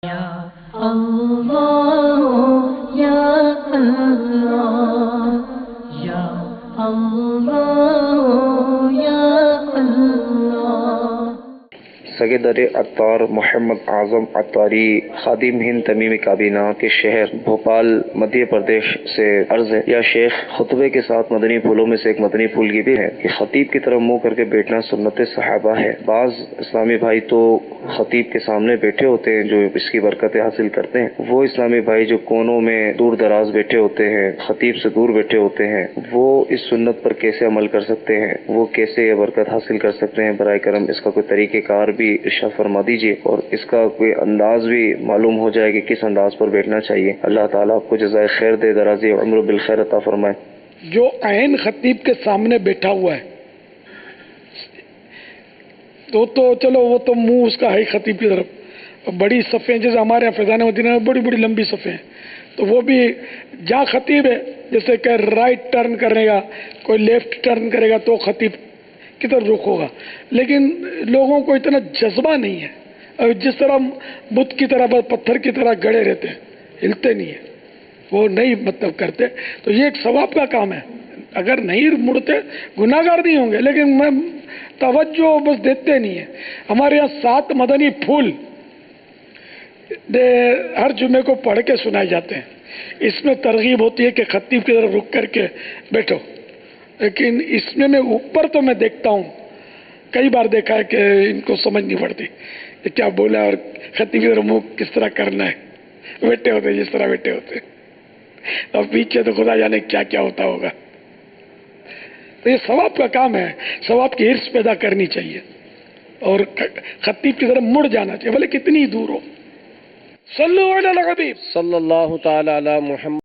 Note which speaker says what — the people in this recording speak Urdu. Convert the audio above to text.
Speaker 1: یا اللہ یا اللہ یا اللہ یا اللہ۔
Speaker 2: سید عطار محمد اعظم عطاری خادم ہند تمیمی کابینہ کے شہر بھوپال مدھیہ پردیش سے عرض ہے، یا شیخ خطبے کے ساتھ مدنی پھولوں میں سے ایک مدنی پھول یہ بھی ہے کہ خطیب کی طرف منہ کر کے بیٹھنا سنت صحابہ ہے۔ بعض اسلامی بھائی تو خطیب کے سامنے بیٹھے ہوتے ہیں جو اس کی برکتیں حاصل کرتے ہیں، وہ اسلامی بھائی جو کونوں میں دور دراز بیٹھے ہوتے ہیں، خطیب سے دور بیٹھے ہوتے ہیں، وہ اس سنت پر کیسے عمل کر سکتے ہیں، وہ کیسے یہ برکت حاصل کر سکتے ہیں؟ برائے کرم اس کا کوئی طریقہ کار بھی ارشاد فرما دیجیے، اور اس کا کوئی انداز بھی معلوم ہو جائے کہ کس انداز پر بیٹھنا چاہیے۔ اللہ تعالیٰ آپ کو جزائے خیر دے، درازی عمر بالخیر عطا فرمائے۔
Speaker 3: جو عین خطیب کے سامنے بیٹھا ہوا ہے تو چلو وہ تو منہ اس کا ہے خطیب کی طرف، بڑی صفیں جیسے ہمارے یہاں فیضان مدینہ میں بڑی بڑی لمبی صفیں ہیں، تو وہ بھی جہاں خطیب ہے جیسے کہ رائٹ ٹرن کرے گا، کوئی لیفٹ ٹرن کرے گا تو خطیب کی طرف رخ ہوگا، لیکن لوگوں کو اتنا جذبہ نہیں ہے، اور جس طرح بت کی طرح پتھر کی طرح گڑے رہتے ہیں، ہلتے نہیں ہیں، وہ نہیں مطلب کرتے، تو یہ ایک ثواب کا کام ہے۔ اگر نہیں مڑتے گناہ گار نہیں ہوں گے، لیکن میں توجہ بس دیتے نہیں ہیں۔ ہمارے یہاں 7 مدنی پھول ہر جمعے کو پڑھ کے سنائے جاتے ہیں، اس میں ترغیب ہوتی ہے کہ خطیب کی طرف رک کر کے بیٹھو، لیکن اس میں اوپر تو میں دیکھتا ہوں، کئی بار دیکھا ہے کہ ان کو سمجھ نہیں پڑتی کہ کیا بولا اور خطیب کی طرف منہ کس طرح کرنا ہے، بیٹھے ہوتے جس طرح بیٹھے ہوتے، اور پیچھے تو خدا جانے کیا کیا ہوتا ہوگا۔ تو یہ ثواب کا کام ہے، ثواب کی حرص پیدا کرنی چاہیے اور خطیب کی طرف مڑ جانا چاہیے، بھلے کتنی دور ہو۔ صلو علی الحبیب
Speaker 4: صلی اللہ تعالی علی محمد